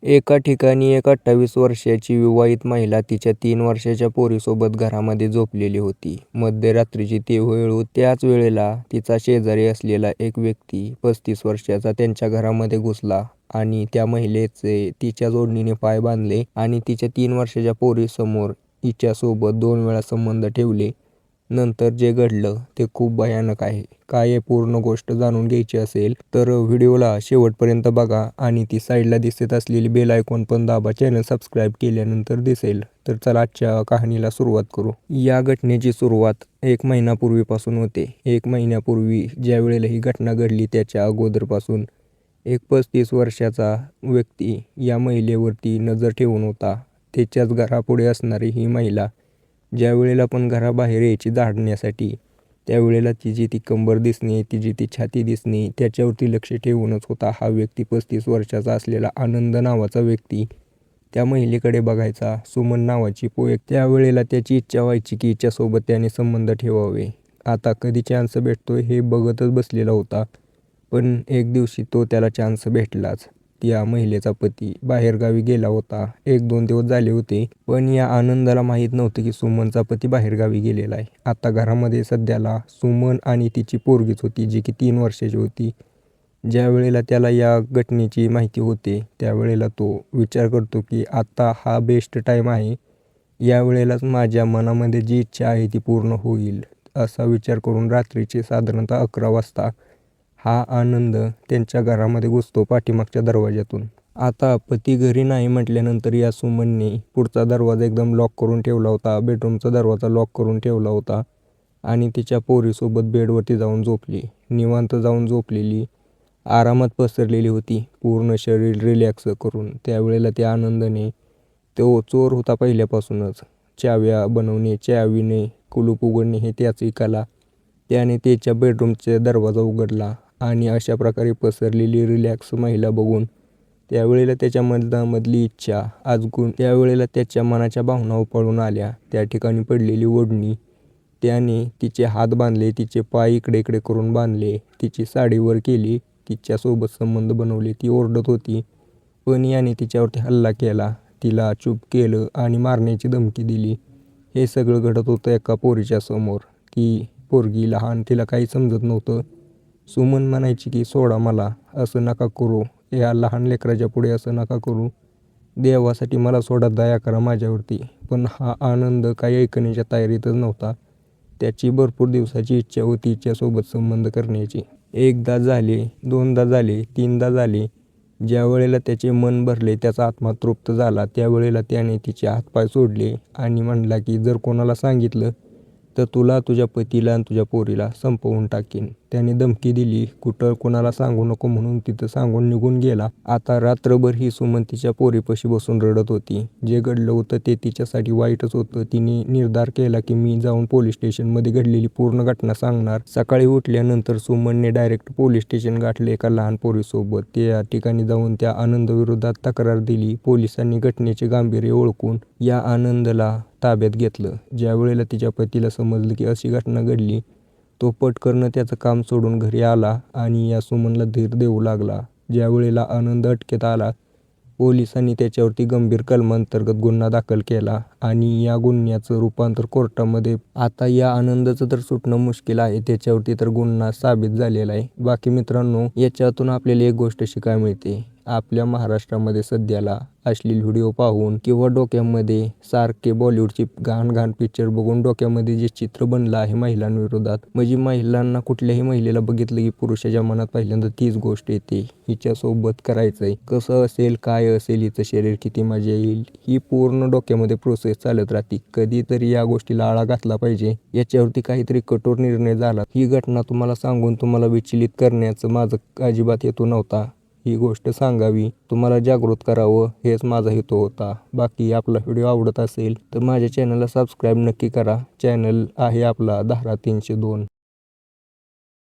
एका ठिकाणी एक 28 वर्षाची विवाहित महिला तिच्या 3 वर्षाच्या पोरीसोबत घरामध्ये झोपलेली होती. मध्यरात्रीची ती वेळ होती. त्याच वेळेला तिचा शेजारी असलेला एक व्यक्ती 35 वर्षाचा त्यांच्या घरामध्ये घुसला आणि त्या महिलेचे तिच्या जोडणीने पाय बांधले आणि तिच्या 3 वर्षाच्या पोरीसमोर हिच्यासोबत 2 वेळा संबंध ठेवले. नंतर जे घडलं ते खूप भयानक आहे. काय आहे पूर्ण गोष्ट जाणून घ्यायची असेल तर व्हिडिओला शेवटपर्यंत बघा आणि ती साईडला दिसत असलेली बेल आयकॉन पण दाबा. चॅनल सबस्क्राईब केल्यानंतर दिसेल. तर चला आजच्या कहाणीला सुरुवात करू. या घटनेची सुरुवात 1 महिन्यापूर्वीपासून होते. 1 महिन्यापूर्वी ज्या वेळेला ही घटना घडली त्याच्या अगोदरपासून एक 35 वर्षाचा व्यक्ती या महिलेवरती नजर ठेवून होता. त्याच्याच घरापुढे असणारी ही महिला ज्या वेळेला पण घराबाहेर यायची झाडण्यासाठी त्यावेळेला तिची ती कंबर दिसणे, तिची ती छाती दिसणे त्याच्यावरती लक्ष ठेवूनच होता हा व्यक्ती. 35 वर्षाचा असलेला आनंद नावाचा व्यक्ती त्या महिलेकडे बघायचा. सुमन नावाची त्यावेळेला त्याची इच्छा व्हायची की हिच्यासोबत त्याने संबंध ठेवावे. आता कधी चान्स भेटतोय हे बघतच बसलेला होता. पण एक दिवशी त्याला चान्स भेटलाच. त्या महिलेचा पती बाहेरगावी गेला होता. 1-2 दिवस झाले होते. पण या आनंदाला माहीत नव्हतं की सुमनचा पती बाहेरगावी गेलेला आहे. आता घरामध्ये सध्याला सुमन आणि तिची पोरगीच होती जी की 3 वर्षाची होती. ज्या वेळेला त्याला या घटनेची माहिती होते त्यावेळेला तो विचार करतो की आता हा बेस्ट टाईम आहे. या वेळेलाच माझ्या मनामध्ये जी इच्छा आहे ती पूर्ण होईल असा विचार करून रात्रीचे साधारणतः 11 वाजता हा आनंद त्यांच्या घरामध्ये घुसतो पाठीमागच्या दरवाज्यातून. आता पती घरी नाही म्हटल्यानंतर या सुमनने पुढचा दरवाजा एकदम लॉक करून ठेवला होता. बेडरूमचा दरवाजा लॉक करून ठेवला होता आणि तिच्या पोरीसोबत बेडवरती जाऊन झोपली. निवांत जाऊन झोपलेली, आरामात पसरलेली होती, पूर्ण शरीर रिलॅक्स करून. त्यावेळेला त्या आनंदाने तो चोर होता पहिल्यापासूनच. चाव्या बनवणे, चावीने कुलूप उघडणे हे त्याची कला. त्याने त्याच्या बेडरूमचा दरवाजा उघडला आणि अशा प्रकारे पसरलेली रिलॅक्स महिला बघून त्यावेळेला त्याच्या मनामधली इच्छा आजगून त्यावेळेला त्याच्या मनाच्या भावना उफाळून आल्या. त्या ठिकाणी पडलेली ओढणी त्याने तिचे हात बांधले, तिचे पाय इकडे इकडे करून बांधले, तिची साडी वर केली, तिच्यासोबत संबंध बनवले. ती ओरडत होती पण याने तिच्यावरती हल्ला केला, तिला चूप केलं आणि मारण्याची धमकी दिली. हे सगळं घडत होतं एका पोरीच्या समोर. ती पोरगी लहान, तिला काही समजत नव्हतं. सुमन म्हणायची की सोडा मला, असं नका करू, या लहान लेकराच्या पुढे असं नका करू, देवासाठी मला सोडा, दया करा माझ्यावरती. पण हा आनंद काही ऐकण्याच्या तयारीतच नव्हता. त्याची भरपूर दिवसाची इच्छा होती हिच्यासोबत संबंध करण्याची. 1दा झाले, 2दा झाले, 3दा झाले. ज्या वेळेला त्याचे मन भरले, त्याचा आत्मा तृप्त झाला त्यावेळेला त्याने तिचे हातपाय सोडले आणि म्हणला की जर कोणाला सांगितलं तर तुला, तुझ्या पतीला आणि तुझ्या पोरीला संपवून टाकीन. त्याने धमकी दिली, कुठं कोणाला सांगू नको म्हणून तिथं सांगून निघून गेला. आता रात्रभर ही सुमन तिच्या पोरीपाशी बसून रडत होती. जे घडलं होतं ते तिच्यासाठी वाईटच होतं. तिने निर्धार केला की मी जाऊन पोलीस स्टेशनमध्ये घडलेली पूर्ण घटना सांगणार. सकाळी उठल्यानंतर सुमनने डायरेक्ट पोलीस स्टेशन गाठले एका लहान पोरीसोबत. त्या ठिकाणी जाऊन त्या आनंदविरोधात तक्रार दिली. पोलिसांनी घटनेचे गांभीर्य ओळखून या आनंदला ताब्यात घेतलं. ज्या वेळेला तिच्या पतीला समजलं की अशी घटना घडली तो पटकन त्याचं काम सोडून घरी आला आणि या सुमनला धीर देऊ लागला. ज्या वेळेला आनंद अटकेत आला पोलिसांनी त्याच्यावरती गंभीर कलमांतर्गत गुन्हा दाखल केला आणि या गुन्ह्याचं रूपांतर कोर्टामध्ये. आता या आनंदाचं तर सुटणं मुश्किल आहे. त्याच्यावरती तर गुन्हा साबित झालेला आहे. बाकी मित्रांनो, याच्यातून आपल्याला एक गोष्ट शिकायला मिळते. आपल्या महाराष्ट्रामध्ये सध्याला अश्लील व्हिडिओ पाहून किंवा डोक्यामध्ये सारखे बॉलिवूडची घाण घाण पिक्चर बघून डोक्यामध्ये जे चित्र बनलं आहे महिलांविरोधात, म्हणजे महिलांना कुठल्याही महिलेला बघितलं की पुरुषाच्या मनात पहिल्यांदा तीच गोष्ट येते, हिच्यासोबत करायचंय, कसं असेल, काय असेल, हिचं शरीर किती मजा येईल, ही पूर्ण डोक्यामध्ये प्रोसेस चालत राहते. कधीतरी या गोष्टीला आळा घातला पाहिजे. याच्यावरती काहीतरी कठोर निर्णय झाला. ही घटना तुम्हाला सांगून तुम्हाला विचलित करण्याचं माझं अजिबात हेतू नव्हता. ही गोष्ट सांगावी, तुम्हाला जागृत करावं हेच माझा हेतू होता. बाकी आपला व्हिडिओ आवडत असेल तर माझ्या चॅनलला सबस्क्राईब नक्की करा. चॅनल आहे आपला धारा 302.